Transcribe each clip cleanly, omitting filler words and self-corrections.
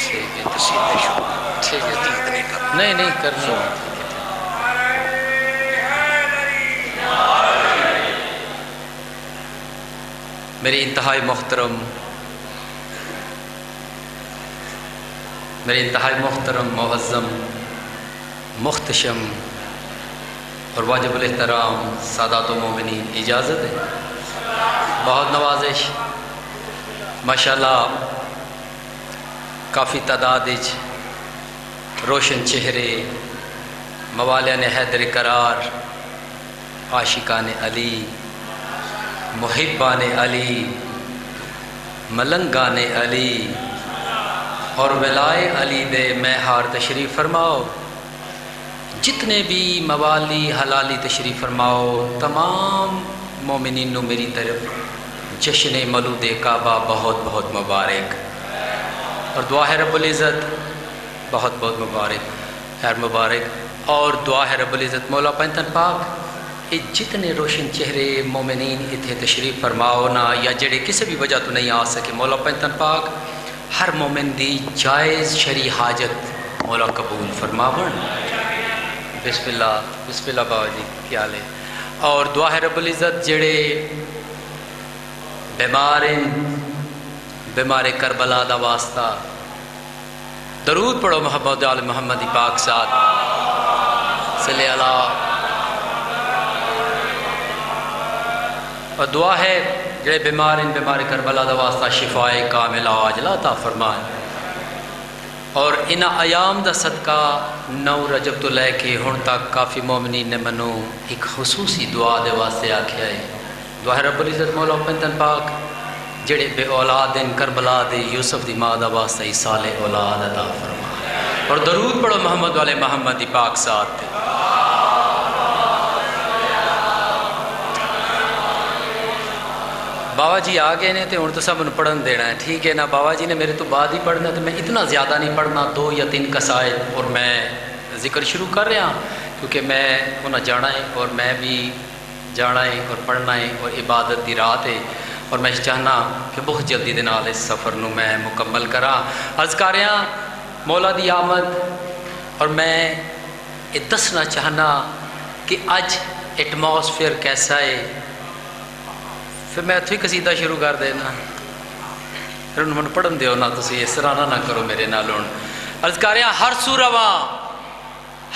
ٹھیک ہے قصیدے شروع ٹھیک ہے تردید نہیں کرنا. نہیں نہیں کرنی میری انتہائی محترم معظم محتشم اور واجب الاحترام سادات و مومنین اجازت ہے. بہت نوازش ماشاءاللہ کافی تعداد روشن چہرے موالیان حیدر قرار عاشقان علی محبان علی ملنگان علی اور ولائے علی دے مہار تشریف فرماؤ. جتنے بھی موالی حلالی تشریف فرماؤ تمام مومنین نو میری طرف جشن مولود کعبہ بہت بہت مبارک اور دعا ہے رب العزت بہت بہت مبارک خیر مبارک اور دعا ہے رب العزت مولا پنتن پاک یہ جتنے روشن چہرے مومنین اتنے تشریف فرماؤ نا یا جڑے کسی بھی وجہ تو نہیں آ سکے مولا پنتن پاک ہر مومن دی جائز شرعی حاجت مولا قبول فرماون. بسم اللہ بابا جی کیا حال ہے. اور دعا ہے رب العزت جڑے بیمار کربلا دا واسطہ درود پڑھو محمد آل محمد پاک ساتھ صلی اللہ. اور دعا ہے جڑے بیمار کربلا دا واسطہ شفائے کاملہ عاجلہ عطا فرمائے. اور ان ایام دا صدقہ 9 رجب تو لے کے ہن تک کافی مومنین نے منو ایک خصوصی دعا دے واسطے آکھیا ہے. دعا ہے رب العزت مولا پنتن پاک جڑے بے اولاد ان کربلا دے یوسف دی ماں دا واسطہ ایصال اولاد عطا فرمائے. اور درود پڑھو محمد والے محمد دی پاک ساتھ. بابا جی آ گئے نے تو ہوں تو سب نے پڑھن دینا ہے ٹھیک ہے نا. بابا جی نے میرے تو بعد ہی پڑھنا تو میں اتنا زیادہ نہیں پڑھنا 2 یا 3 قصائد اور میں ذکر شروع کر رہا کیونکہ میں انہیں جانا ہے اور میں بھی جانا ہے اور پڑھنا ہے اور عبادت دی رات ہے اور میں چاہنا کہ بہت جلدی دے نال اس سفر نو میں مکمل کراں. عرض کر رہا مولا دی آمد اور میں یہ دسنا چاہنا کہ اج ایٹماسفیئر کیسا ہے. پھر میں اتھے قصیدہ شروع کر دینا پھر انہوں نے پڑھن دیو نا تسی اس طرح نہ کرو میرے نال. عرض کر رہا ہر سو رواں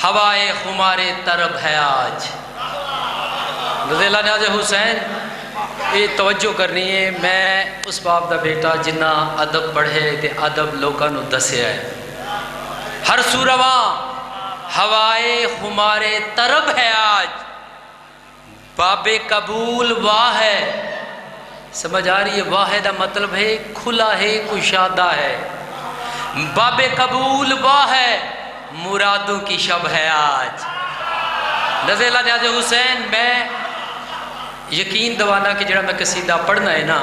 ہوائے خمارے طرب ہے آج. رضی اللہ نیاز حسین یہ توجہ کرنی ہے. میں اس باپ دا بیٹا جنہ ادب پڑھے تے ادب لوگاں نو دسیا ہے. ہر سو رواں ہوائے خمارے طرب ہے آج باب قبول واہ ہے. سمجھ آ رہی ہے واہ دا مطلب ہے کھلا ہے کشادہ ہے. باب قبول واہ ہے مرادوں کی شب ہے آج. رضی اللہ نیاز حسین میں یقین دوانا کہ جڑا میں قصیدہ پڑھنا ہے نا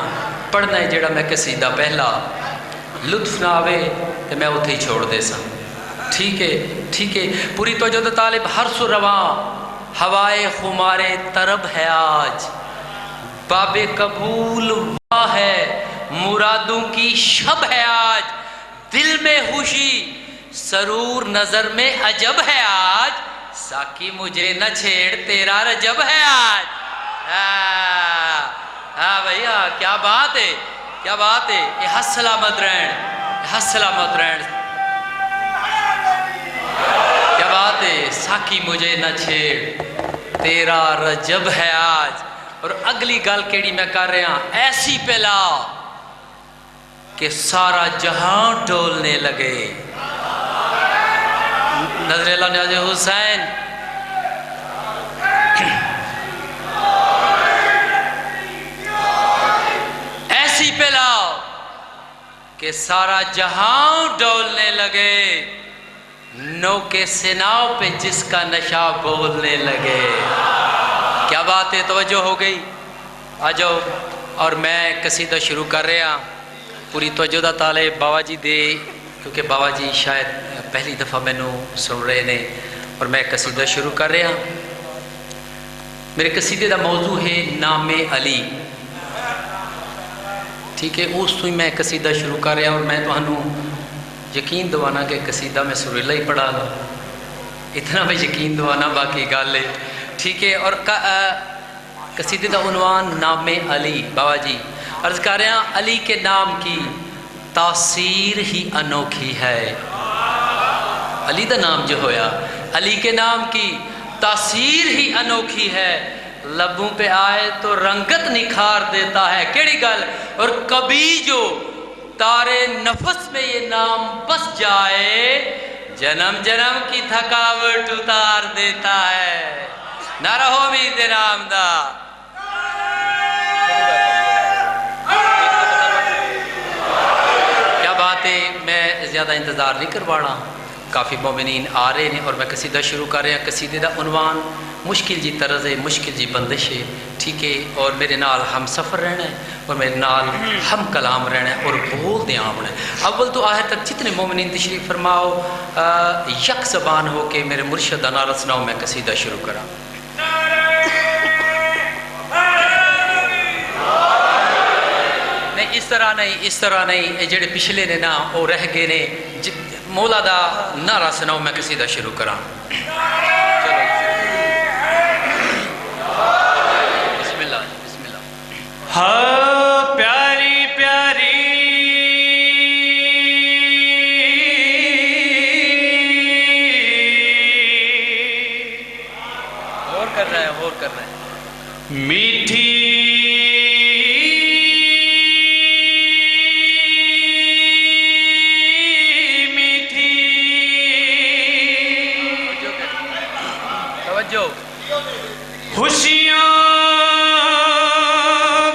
پڑھنا ہے جڑا میں قصیدہ پہلا لطف نہ آوے تو میں اتھے ہی چھوڑ دے سا. ٹھیک ہے پوری توجہ طالب. ہر سو رواں ہوائے خمارے طرب ہے آج باب قبول واہ ہے مرادوں کی شب ہے آج. دل میں خوشی سرور نظر میں عجب ہے آج ساکی مجھے نہ چھیڑ تیرا رجب ہے آج. ہاں بھیا کیا بات ہے کیا بات ہے. یہ ہس سلامت رہن کیا بات ہے. ساکی مجھے نہ چھیڑ تیرا رجب ہے آج. اور اگلی گل کیڑی میں کر رہا ایسی پلا کہ سارا جہاں ڈولنے لگے. نظر اللہ نیاز حسین ایسی پلا کہ سارا جہاں ڈولنے لگے نو کے سناؤ پہ جس کا نشہ بولنے لگے. کیا بات ہے توجہ ہو گئی. آ جاؤ اور میں قصیدہ شروع کر رہا پوری توجہ دا طالب بابا جی دے کیونکہ بابا جی شاید پہلی دفعہ میں نو سن رہے نے اور میں قصیدہ شروع کر رہا. میرے قصیدے دا موضوع ہے نام علی. ٹھیک ہے اس تو ہی میں قصیدہ شروع کر رہا اور میں یقین دوانا کہ قصیدہ میں سریلا ہی پڑھا گا، اتنا میں یقین دوانا باقی گل ہے، ٹھیک ہے۔ اور قصیدے کا عنوان نام علی، بابا جی عرض کر رہے ہیں علی کے نام کی تاثیر ہی انوکھی ہے۔ علی دا نام جو ہویا، علی کے نام کی تاثیر ہی انوکھی ہے، لبوں پہ آئے تو رنگت نکھار دیتا ہے، کیڑی گل، اور کبھی جو تارے نفس میں یہ نام بس جائے، جنم جنم کی تھکاوٹ اتار دیتا ہے۔ نہ رہو امید نام دا۔ کیا بات ہے، میں زیادہ انتظار نہیں کروانا، کافی مومنین آ رہے ہیں اور میں قصیدہ شروع کر رہا ہوں۔ قصیدے دا عنوان مشکل جی طرز ہے، مشکل جی بندش ہے، ٹھیک ہے، اور میرے نال ہم سفر رہنا ہے اور میرے نال ہم کلام رہنا ہے اور بول دے آمنا ہے۔ اول تو آخر تک جتنے مومنین تشریف فرماؤ، یک زبان ہو کے میرے مرشد دا نعرہ سناؤ، میں قصیدہ شروع کراں۔ نہیں اس طرح نہیں، جڑے پچھلے نے نا وہ رہ گئے نے، مولا دا نعرہ سناؤ، میں قصیدہ شروع کراں۔ چلو بسم اللہ بسم اللہ۔ ہاں پیاری پیاری اور کر رہا ہے میٹھی خوشیاں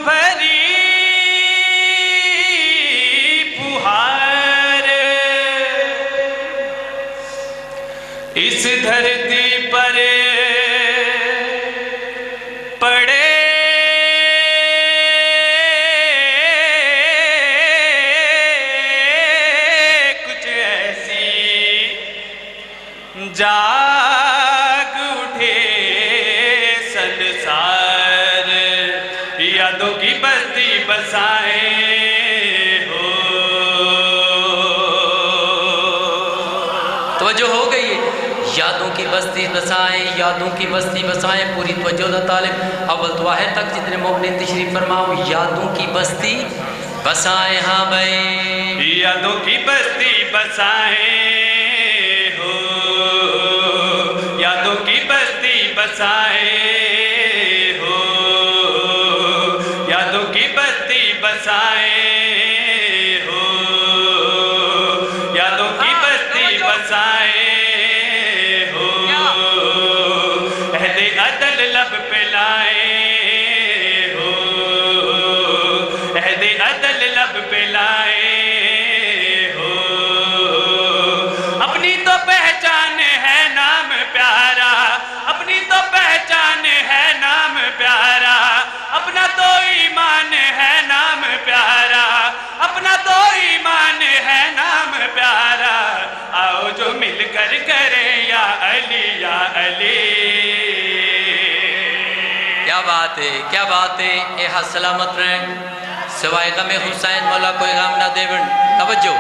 بھری پہاڑ اس دھرتی پر پڑے، کچھ ایسی جاگ اٹھے سنسار، یادوں کی بستی بسائے ہو۔ توجہ ہو گئی ہے، یادوں کی بستی بسائیں، یادوں کی بستی بسائیں، پوری توجہ دا طالب اول تو آخر تک جتنے مومنین تشریف فرماؤ، یادوں کی بستی بسائیں، ہاں بھائی یادوں کی بستی بسائیں ہو، یادوں کی بستی بسائیں ہو، یادوں کی بستی بسائیں ہو، یادوں کی بستی بسائیں ہو، عہد عدل لب پہ لائے ہو، عہد عدل لب پہ لائے ہو، اپنی تو پہچان ہے نام پیارا، اپنی تو پہچان ہے نام پیارا، اپنا تو ایمان ہے نام پیارا، اپنا تو ایمان ہے نام پیارا، آؤ جو مل کر کریں یا علی یا علی۔ کیا بات ہے، کیا بات ہے، اے ہاتھ سلامت رہیں، سوائے غم حسین مولا کوئی غم نہ دیون۔ توجہ،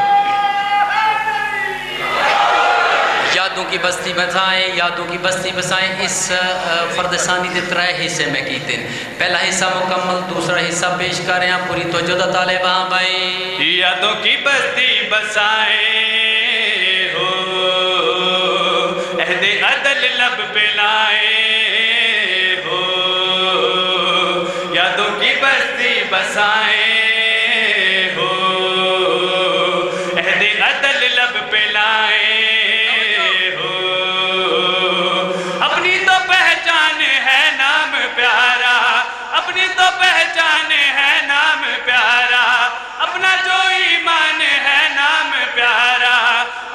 یادوں کی بستی بسائیں، یادوں کی بستی بسائیں، اس فرد ثانی دے ترے حصے میں کیتے ہیں، پہلا حصہ مکمل، دوسرا حصہ پیش کر رہے ہیں، پوری توجہ دا طالب، ہاں بھائی یادوں کی بستی بسائیں ہو، عہد عدل لب پہ لائے ہو، یادوں کی بستی بسائیں ہو، عہد عدل لب پہ لائے ہو، اپنی تو پہچان ہے نام پیارا، اپنی تو پہچان ہے نام پیارا، اپنا جو ایمان ہے نام پیارا،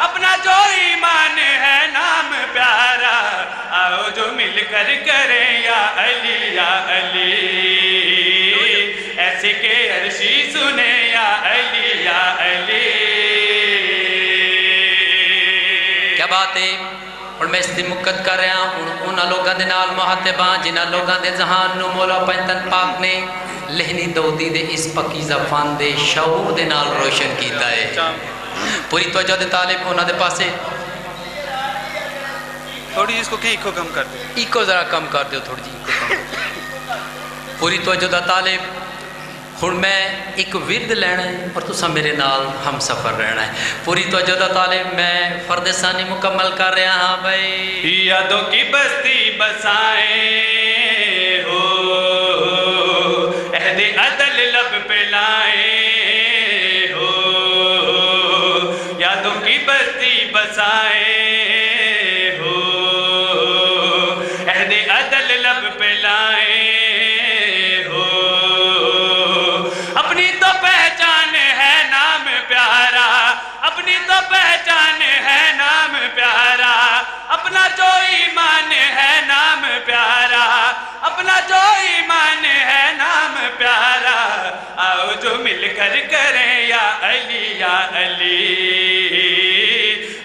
اپنا جو ایمان ہے نام پیارا، آؤ جو مل کر کریں یا علی یا علی، ایسے کہ عرشی سنے یا علی یا علی۔ کیا بات ہے، اور میں اس دن مقد کر رہا ہوں انہاں لوگاں دے نال محتباں جنہاں لوگاں دے ذہان نو مولا پنجتن پاک نے لہنی دودی دے اس پکیزہ فن دے شعور دے نال روشن کیتا ہے، پوری توجہ دے طالب انہاں دے پاسے تھوڑی جی اس کو کہ ایکو کم کر دیں. ایکو ذرا کم کر دیو تھوڑی جی ایکو کم. پوری توجہ دا طالب ہن میں ایک ورد لینا ہے اور تساں میرے نال ہم سفر رہنا ہے. پوری توجہ دا طالب میں فرد ثانی مکمل کر رہا ہاں بھائی. یادوں کی بستی بسائیں ہو عہد عدل لب پہ لائیں ہو یادوں کی بستی بسائیں ہو عہد عدل لب پہ لائیں ہو اپنی تو پہچان ہے نام پیارا اپنی تو پہچان ہے نام پیارا اپنا جو ایمان ہے نام پیارا اپنا جو ایمان ہے نام پیارا آؤ جو مل کر کریں یا علی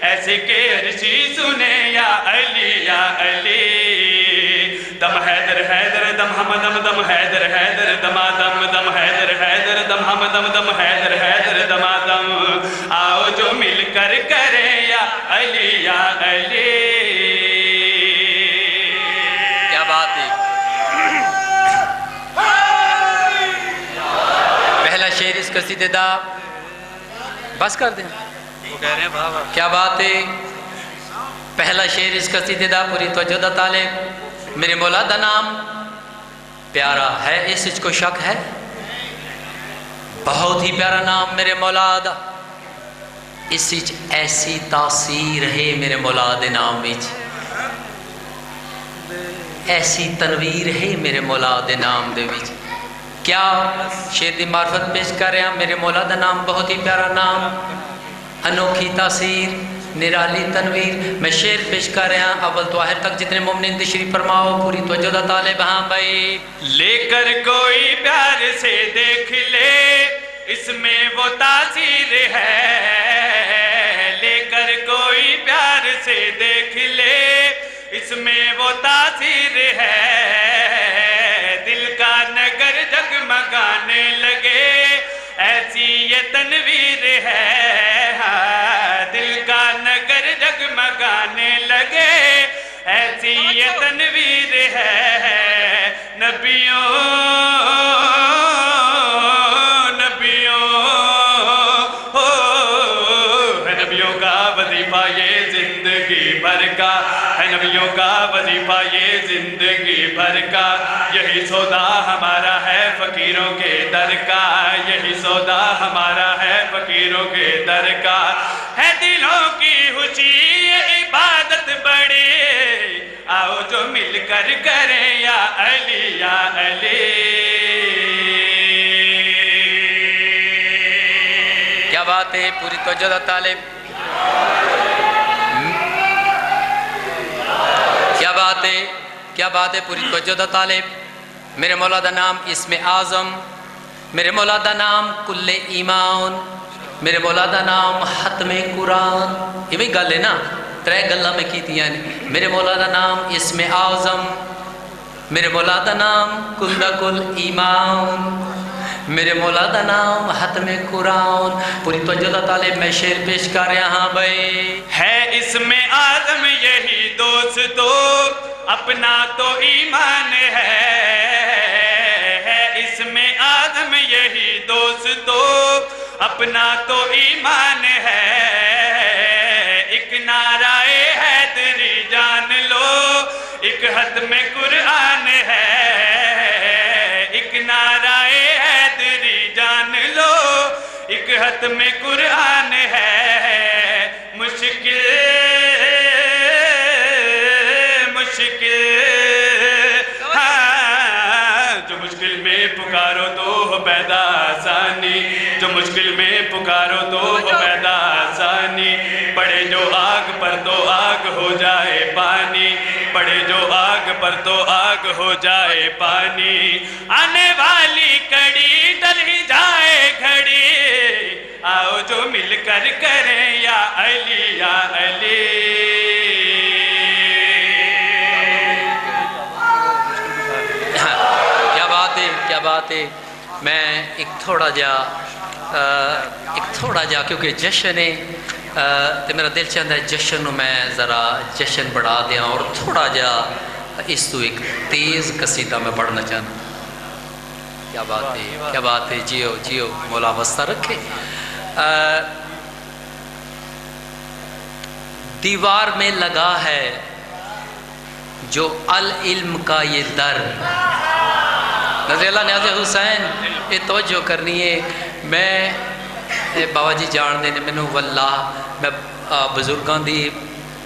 ایسے کہ عرشی سنیں یا علی دم حیدر حیدر دم ہم دم دم حیدر حیدر دما دم دم حیدر حیدر دم ہم دم دم حیدر حیدر دما دم آؤ جو مل کر کریں یا علی کیا بات ہے. پہلا شعر اس قصیدے دا بس کر دیں. وہ کہہ رہے ہیں واہ واہ کیا بات ہے. پہلا شعر اس قصیدے دا پوری توجہ دا طالب میرے مولا دا نام پیارا ہے اس وچ کو شک ہے. بہت ہی پیارا نام میرے مولا دا. اس وچ ایسی تاثیر ہے میرے مولا دے نام وچ ایسی تنویر ہے میرے مولا دے نام دے وچ. کیا شعر دی معرفت پیش کر رہے ہیں. میرے مولا دا نام بہت ہی پیارا نام انوکھی تاثیر نرالی تنویر. میں شعر پیش کر رہے ہیں اول تو آخر تک جتنے مومنین تشریف فرماؤ. پوری توجہ دا طالب ہاں بھائی. لے کر کوئی پیار سے دیکھ لے اس میں وہ تاثیر ہے لے کر کوئی پیار سے دیکھ لے اس میں وہ تاثیر ہے دل کا نگر جگمگانے لگے ایسی یہ تنویر ہے دل کا نگر جگمگانے لگے ایسی یہ تنویر ہے نبیوں کا وظیفہ یہ زندگی بھر کا ہے نبیوں کا وظیفہ یہ زندگی بھر کا یہی سودا ہمارا ہے فقیروں کے در کا یہی سودا ہمارا ہے فقیروں کے در کا ہے دلوں کی خوشی یہ عبادت بڑی آؤ جو مل کر کریں یا علی کیا بات ہے. پوری توجہ دا طالب کیا بات ہے. پوری توجہ دا طالب میرے مولا دا نام اسم اعظم میرے مولا دا نام کل ایمان میرے مولا دا نام ختم قرآن. یہ بھی گل ہے نا ترے گلہ میں کی تھی یعنی میرے مولا دا نام اسم اعظم میرے مولا دا نام کل دا کل ایمان میرے مولا دا نام ختم قرآن. پوری توجہ دا طالب میں شعر پیش کر رہا ہاں بھائی. ہے اس میں آدم یہی دوستو اپنا تو ایمان ہے اس میں آدم یہی دوستو اپنا تو ایمان ہے ایک نعرہ حیدری جان لو ایک ختم قرآن ہے ایک نعرہ حیدری جان لو ایک ختم قرآن ہے مشکل جو مشکل میں پکارو تو ہو پیدا آسانی جو مشکل میں پکارو تو ہو پیدا آسانی پڑے جو آگ پر تو آگ ہو جائے پانی پڑے جو آگ پر تو آگ ہو جائے پانی آنے والی کڑی ڈل ہی جائے گھڑی آؤ جو مل کر کریں یا علی کیا بات ہے. میں ایک تھوڑا جا ایک تھوڑا جا کیونکہ جشن ہے تو میرا دل چاہتا ہے جشن میں ذرا جشن بڑھا دیا اور تھوڑا جا اس تو ایک تیز قصیدہ میں پڑھنا چاہتا. کیا بات ہے, کیا بات ہے, جیو جیو, مولا وسطہ رکھے. دیوار میں لگا ہے جو العلم کا یہ در. نظر اللہ نیاز حسین یہ توجہ کرنی ہے. میں بابا جی جان دے نے مینوں واللہ میں بزرگاں دی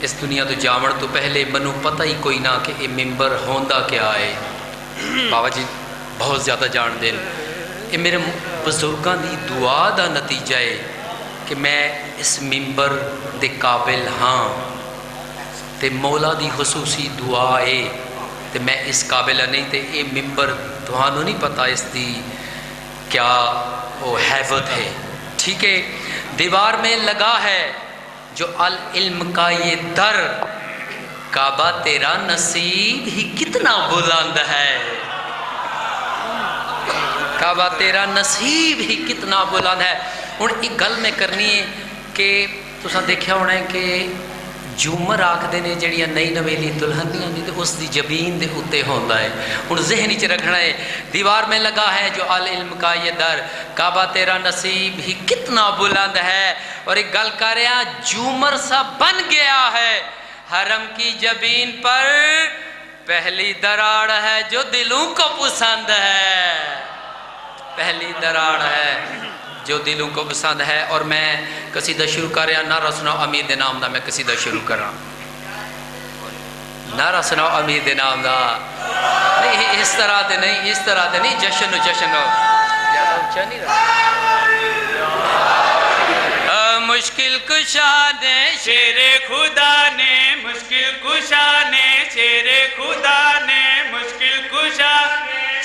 اس دنیا تو جاون تو پہلے منوں پتہ ہی کوئی نہ کہ یہ ممبر ہوندا کیا ہے. بابا جی بہت زیادہ جان دے. یہ میرے بزرگاں دی دعا دا نتیجہ ہے کہ میں اس ممبر دے قابل ہاں تے مولا دی خصوصی دعا ہے تے میں اس قابل نہیں. تے یہ ممبر تھانوں نہیں پتہ اس دی کیا وہ حیبت ہے. ٹھیک ہے. دیوار میں لگا ہے جو العلم کا یہ در, کعبہ تیرا نصیب ہی کتنا بلند ہے. کعبہ تیرا نصیب ہی کتنا بلند ہے. ہن ایک گل میں کرنی ہے کہ تساں دیکھیا ہونا ہے کہ جھومر آکھدے نے جڑیاں نئی نویلی دلہنیاں نے تے اس دی جبین دے اتے ہوندا ہے. ہن ذہن وچ رکھنا ہے دیوار میں لگا ہے جو العلم کا یہ در, کعبہ تیرا نصیب ہی کتنا بلند ہے. اور ایک گل کر رہا جھومر سا بن گیا ہے حرم کی جبین پر, پہلی دراڑ ہے جو دلوں کو پسند ہے. پہلی دراڑ ہے جو دلوں کو پسند ہے. اور میں قصیدہ شروع کر رہا, نعرہ سناؤ امیر دے نام دا. میں قصیدہ شروع کر رہا, نعرہ سناؤ امیر دے نام دا. نہیں اس طرح دے نہیں, اس طرح دے نہیں, جشن ہو جشن ہو. زیادہ اونچا نہیں رہا. مشکل کشا نے شیر خدا نے, مشکل کشا نے شیر خدا نے, مشکل کشا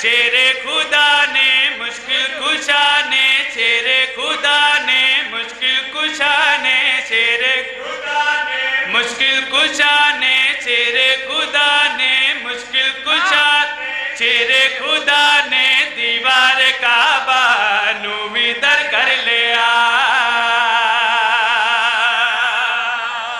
شیر خدا نے, مشکل کشا نے شیر خدا نے, مشکل کشا نے شیر خدا نے, مشکل کشا نے شیر خدا نے, مشکل کشا شیر خدا نے دیوار کعبہ نومی در کر لیا.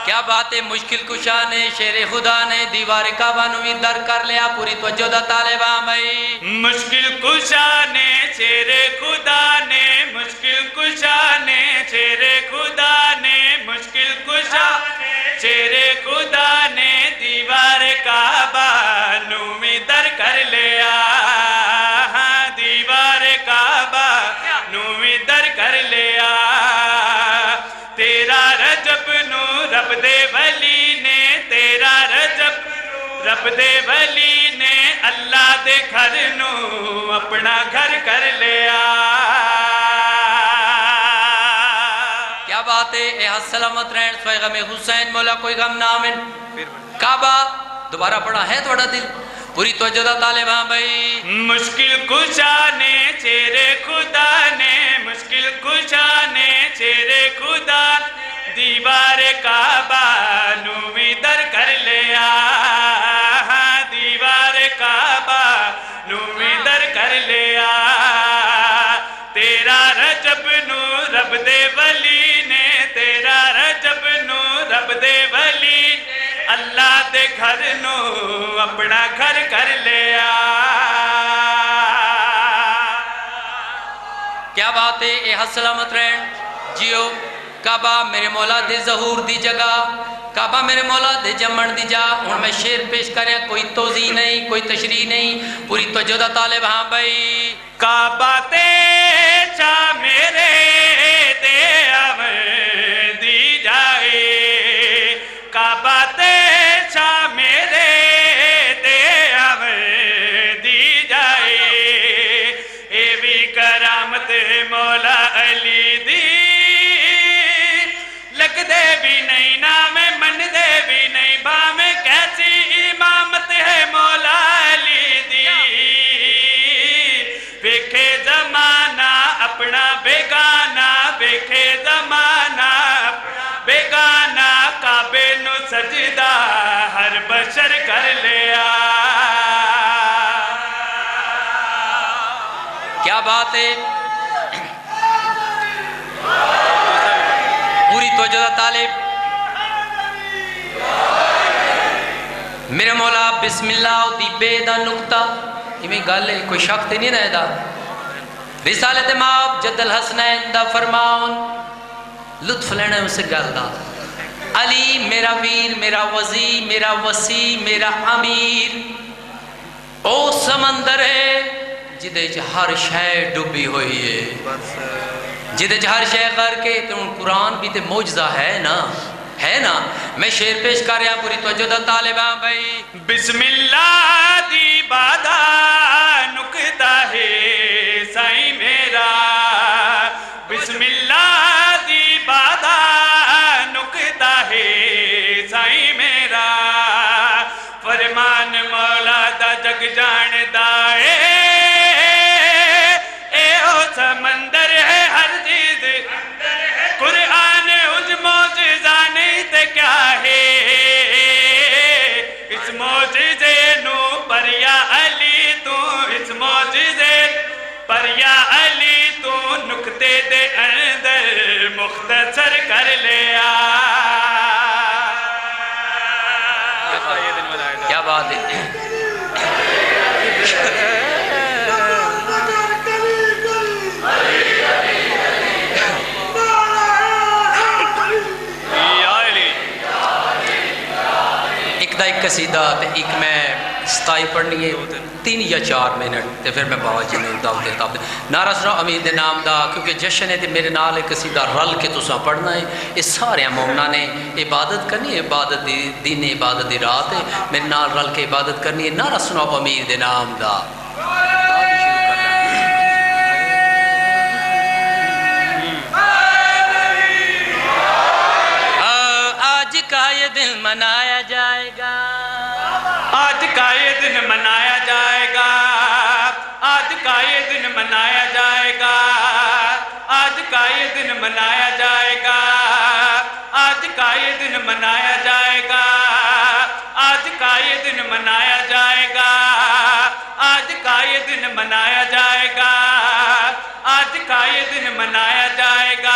کیا بات ہے. مشکل کشا نے شیر خدا نے دیوار کعبہ نویں در کر لیا. پوری توجہ دا طالباں بھائی. مشکل کشا نے شیر خدا نے, مشکل کشا نے شیر خدا نے, مشکل کشا شیر خدا نے دیوار کعبہ نویں در کر لیا. دیوار کعبہ نویں در کر لیا. تیرا رجب نو رب دے ولی نے, تیرا رجب رب دے ولی نے اللہ دے گھر نو اپنا گھر کر لیا. کیا بات ہے. اے سلامت رہن سوائے غم حسین, مولا کوئی غم نہ آمن. کعبہ دوبارہ پڑھا ہے تھوڑا دل. پوری توجہ دا طالباں بھائی. مشکل کشا نے شیر خدا نے, مشکل کشا نے شیر خدا دیوار کعبہ نویں در کر لیا. دیوار کعبہ نویں در کر لیا. تیرا رجب نو رب دے ولی نے, تیرا رجب نو رب دے ولی اللہ دے گھر نو اپنا گھر کر لیا. کیا بات ہے. اے سلامت رہن جیو. کعبہ میرے مولا دے ظہور دی جگہ, کعبہ میرے مولا دے جمن دی جا. ہن میں شعر پیش کریا, کوئی توضیح نہیں, کوئی تشریح نہیں. پوری توجہ دا طالب ہاں بھائی. کعبہ تے چا میرے تے آور دی جائے, کعبہ تے چا میرے تے آور دی جائے. اے بھی کرامت مولا علی دی, لگ دے بھی نہیں نام من دے بھی نہیں, بام کیسی امامت ہے مولا علی دی. ویکھے زمانہ اپنا بیگانہ, ویکھے زمانہ اپنا بیگانہ, کعبے نو سجدہ ہر بشر کر لیا. کیا بات ہے. توجہ دا طالب میرے مولا بسم اللہ دی بے دا نکتہ یہ گل ہے کوئی شک تے نہیں رہے دا رسالت ماب جد الحسنین دا فرماؤن لطف لینا ہے اسے گل دا علی میرا ویر میرا وزی میرا وسیع میرا امیر او سمندر ہے جدے ہر شے ڈوبی ہوئی ہے جدے ہر شے کر کے تو قرآن بھی تے معجزہ ہے نا میں شعر پیش کر رہا پوری توجہ دا طالبان بھائی بسم اللہ دی بادہ نکتہ ہے سائیں میرا بسم اللہ دی بادہ نکتہ ہے سائیں میرا فرمان مولا دا جگ جان دائے اے او سمندر ہے ہر چیز قرآن اج موجزہ نہیں تے کیا ہے اس موجزے نو پر یا علی تو اس موجزے پر یا علی تو نکتے دے اندر مختصر کر لیا کیا بات ہے ایک دا ایک قصیدہ تے ایک میں ستائی پڑھنی ہے 3 یا 4 منٹ تے پھر میں بابا جی نے دعوت دیتا ہوں نعرہ سنو امید نام دا کیونکہ جشن ہے تے میرے نال ایک قصیدہ رل کے تساں پڑھنا ہے اس سارے مومنہ نے عبادت کرنی ہے عبادت دی دین عبادت دی رات ہے میرے نال رل کے عبادت کرنی ہے نعرہ سنو امید نام دا آج کا یہ دن منایا جائے گا آج کا یہ دن منایا جائے گا آج کا یہ دن منایا جائے گا آج کا یہ دن منایا جائے گا آج کا یہ دن منایا جائے گا آج کا یہ دن منایا جائے گا آج کا یہ دن منایا جائے گا آج کا یہ دن منایا جائے گا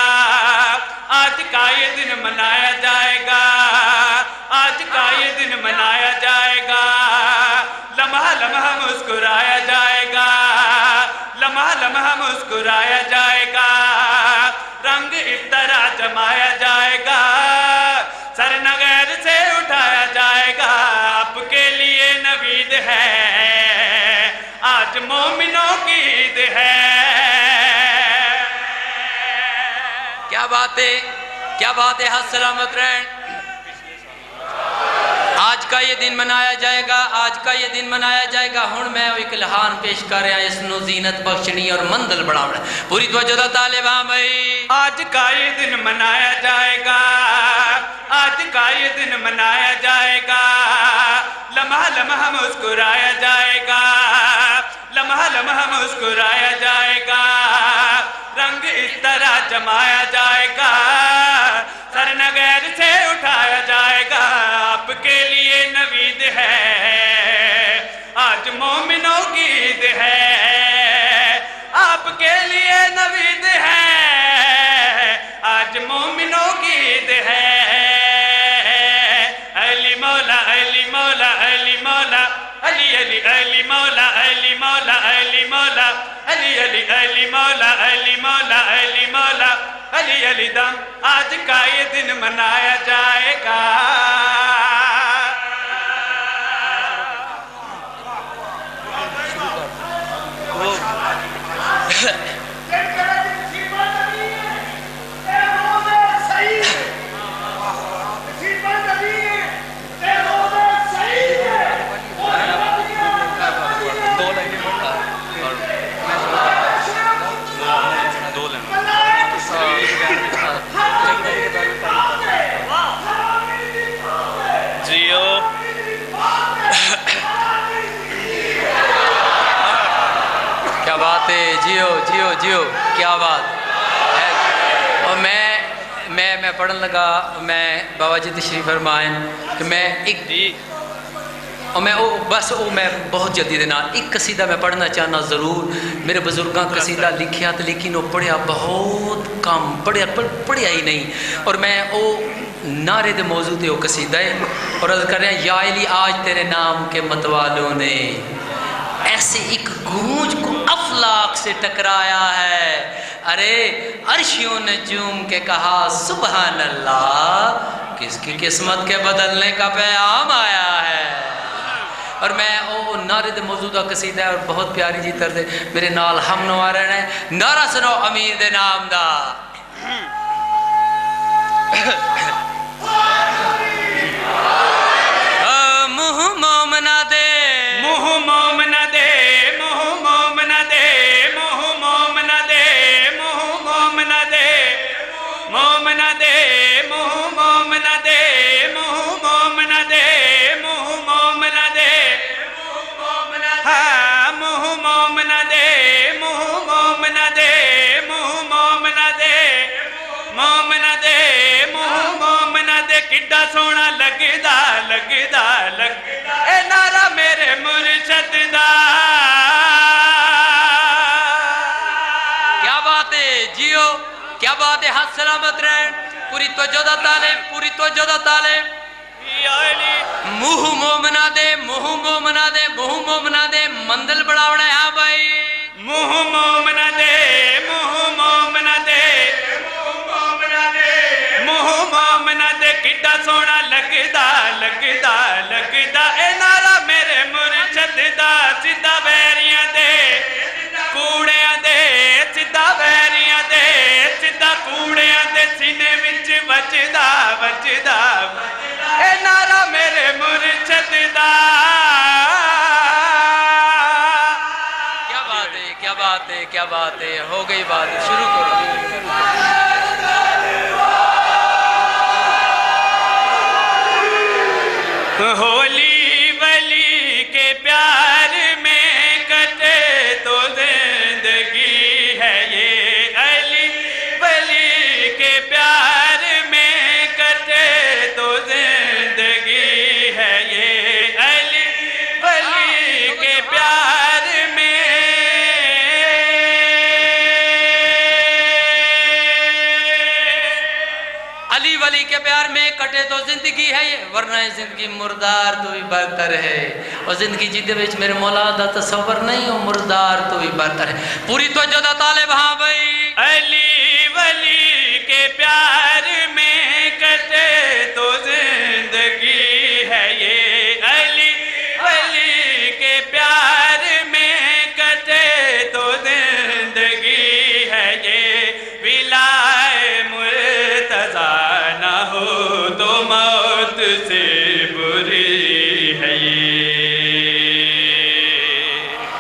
آج کا یہ دن منایا جائے گا آج کا یہ دن منایا جائے گا لمحہ لمحہ مسکرایا جائے گا لمحہ لمحہ مسکرایا جائے گا رنگ اس طرح جمایا جائے گا سر نغیر سے اٹھایا جائے گا آپ کے لیے نوید ہے آج مومنوں کی عید ہے کیا بات ہے حد سلامت رہن آج کا یہ دن منایا جائے گا آج کا یہ دن منایا جائے گا ہن میں ایک لحان پیش کر رہا اس نو زینت بخشنی اور مندل بڑھاونا پوری توجہ دا طالبان بھائی آج کا یہ دن منایا جائے گا آج کا یہ دن منایا جائے گا لمحہ لمحہ مسکرایا جائے گا لمحہ لمحہ مسکرایا جائے گا رنگ اس طرح جمایا جائے گا سر نغیر سے اٹھایا جائے گا آپ کے لیے نوید ہے آج مومنوں کی عید ہے آپ کے لیے نوید ہے آج مومنوں کی عید ہے علی مولا علی مولا علی مولا علی علی علی مولا علی مولا علی مولا علی علی علی مولا علی مولا علی مولا علی علی دم آج کا یہ دن منایا جائے گا کیا بات ہے جیو کیا بات اور میں پڑھن لگا میں بابا جی تشریف فرمائیں کہ میں ایک اور میں میں بہت جلدی دینا ایک قصیدہ میں پڑھنا چاہنا ضرور. میرے بزرگاں قصیدہ لکھیا تو لیکن وہ پڑھیا بہت کم پڑھیا ہی نہیں. اور میں وہ نعرے دے موضوع تے وہ قصیدہ ہے اور عرض کر رہے ہیں یا علی آج تیرے نام کے متوالوں نے ایسے ایک گونج کو افلاک سے ٹکرایا ہے. ارے عرشیوں نے چوم کے کہا سبحان اللہ کس کی قسمت کے بدلنے کا پیغام آیا ہے. اور میں او نعرے دے موجودہ قصیدہ ہے اور بہت پیاری جی طرز میرے نال ہم نوا رہنا ہے. نعرہ سنو امیر دے نام دا. منہ مومنا دے منہ مومنا دے منہ مومنا دے منہ مومنا دے منہ مومنا دے مومنا دے منہ مومنا دے منہ مومنا دے منہ مومنا دے ہاں منہ مومنا دے منہ مومنا دے منہ مومنا دے مومنا دے منہ مومنا دے کڈا سونا لگدا لگدا لگدا اے نعرہ میرے مرشد دا. کیا بات ہے جیو کیا بات ہے. ہاتھ سلامت رہن. پوری توجہ دا طالب پوری توجہ دا طالب. منہ مومنا دے منہ مومنا دے منہ مومنا دے مندل بڑھاونا ہے. ہاں بھائی منہ مومنا دے منہ مومنا دے منہ مومنا دے کڈا سونا لگدا لگدا لگدا اے نعرہ میرے مرشد دا. سدھا ویریاں دے کوڑیاں دے سدھا ویریاں دے سدھا کوڑیاں دے سینے وچ وجدا وجدا اے نعرہ میرے مرشد دا. کیا بات ہے کیا بات ہے کیا بات ہے. ہو گئی بات شروع کرو. ہولی ولی کے پیار میں کٹے تو زندگی ہے یہ علی ولی کے پیار میں کٹے تو زندگی ہے یہ علی ولی کے پیار میں. علی ولی کے پیار میں کٹے تو زندگی ہے یہ ورنہ زندگی مردار تو بھی برتر ہے. اور زندگی جیدے وچ میرے مولا دا تصور نہیں ہو مردار تو بھی برتر ہے. پوری توجہ دا طالب. ہاں بھائی علی ولی کے پیار میں کٹے تو زندگی ہے یہ علی ولی کے پیار میں کٹے تو زندگی ہے یہ. ولائے مرتضیٰ نہ ہو تو موت سے بری ہے یہ.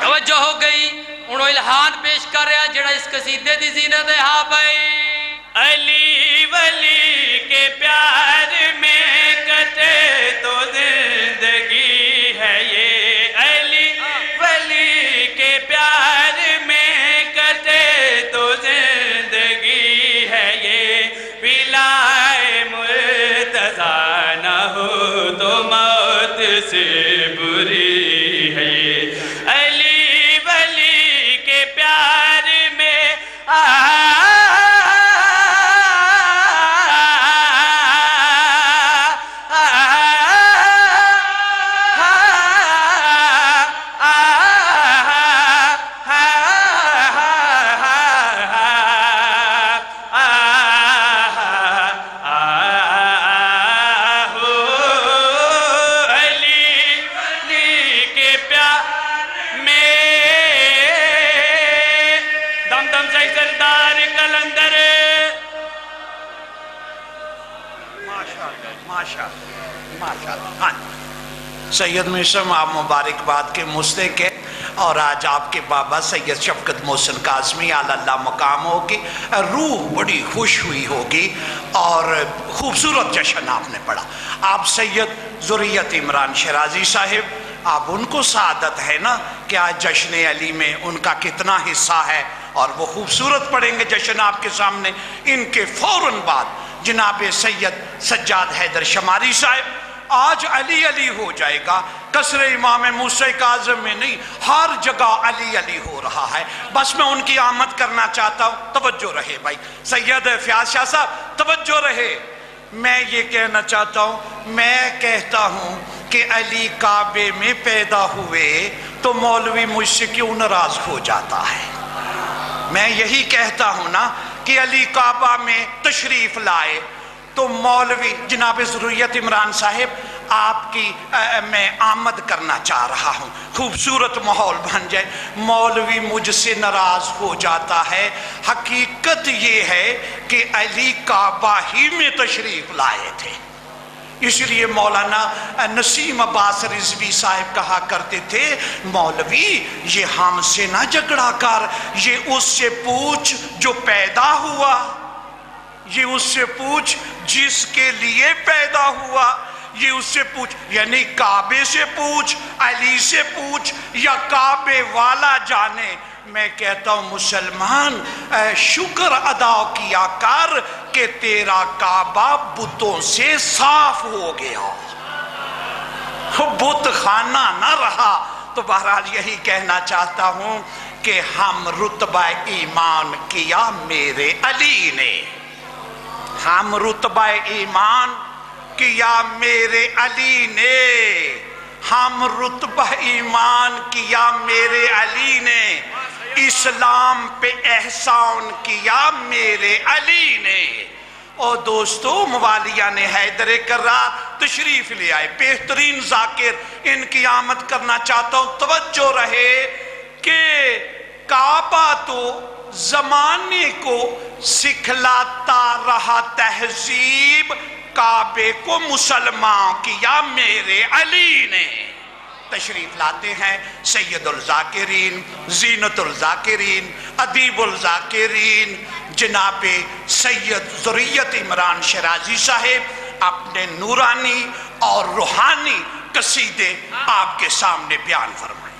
توجہ ہو گئی. انہوں الہان پیش کر رہا جڑا اس قصیدے دی زینت ہے. ہاں بھائی علی ولی کے پیار میں کٹے تو زندگی ہے یہ علی ولی کے پیار میں کٹے تو زندگی ہے یہ. ولائے مرتضیٰ نہ ہو تو موت سے بری ہے یہ. علی ولی کے پیار میں سید مشرم آپ مبارکباد کے مستحق ہیں اور آج آپ کے بابا سید شفقت محسن کاظمی اعلیٰ اللہ مقام ہوگی. روح بڑی خوش ہوئی ہوگی اور خوبصورت جشن آپ نے پڑھا. آپ سید ذریت عمران شیرازی صاحب آپ ان کو سعادت ہے نا کہ آج جشن علی میں ان کا کتنا حصہ ہے اور وہ خوبصورت پڑھیں گے جشن آپ کے سامنے. ان کے فوراً بعد جناب سید سجاد حیدر شماری صاحب آج علی علی ہو جائے گا، قصر امام موسیٰ کاظم میں نہیں، ہر جگہ علی علی ہو رہا ہے۔ بس میں ان کی آمد کرنا چاہتا ہوں، توجہ رہے بھائی، سید فیاض شاہ صاحب توجہ رہے۔ میں یہ کہنا چاہتا ہوں، میں کہتا ہوں کہ علی کعبے میں پیدا ہوئے تو مولوی مجھ سے کیوں ناراض ہو جاتا ہے؟ میں یہی کہتا ہوں نا کہ علی کعبہ میں تشریف لائے تو مولوی جناب ضروریت عمران صاحب آپ کی میں آمد کرنا چاہ رہا ہوں، خوبصورت ماحول بن جائے، مولوی مجھ سے ناراض ہو جاتا ہے۔ حقیقت یہ ہے کہ علی کعبہ ہی میں تشریف لائے تھے، اس لیے مولانا نسیم عباس رضوی صاحب کہا کرتے تھے، مولوی یہ ہم سے نہ جھگڑا کر، یہ اس سے پوچھ جو پیدا ہوا، یہ اس سے پوچھ جس کے لیے پیدا ہوا، یہ اس سے پوچھ، یعنی کعبے سے پوچھ، علی سے پوچھ، یا کعبے والا جانے۔ میں کہتا ہوں مسلمان شکر ادا کیا کر کہ تیرا کعبہ بتوں سے صاف ہو گیا، بت خانہ نہ رہا۔ تو بہرحال یہی کہنا چاہتا ہوں کہ ہم رتبہ ایمان کیا میرے علی نے، ہم رتبہ ایمان کیا میرے علی نے، ہم رتبہ ایمان کیا میرے علی نے، اسلام پہ احسان کیا میرے علی نے۔ اور دوستو موالیہ نے حیدر کرار تشریف لے آئے، بہترین ذاکر، ان کی آمد کرنا چاہتا ہوں، توجہ رہے کہ کعبہ تو زمانے کو سکھلاتا رہا تہذیب، کعبے کو مسلمان کیا میرے علی نے۔ تشریف لاتے ہیں سید الذاکرین، زینت الذاکرین، ادیب الذاکرین جناب سید ضروریت عمران شیرازی صاحب اپنے نورانی اور روحانی قصیدے آپ کے سامنے بیان فرمائیں۔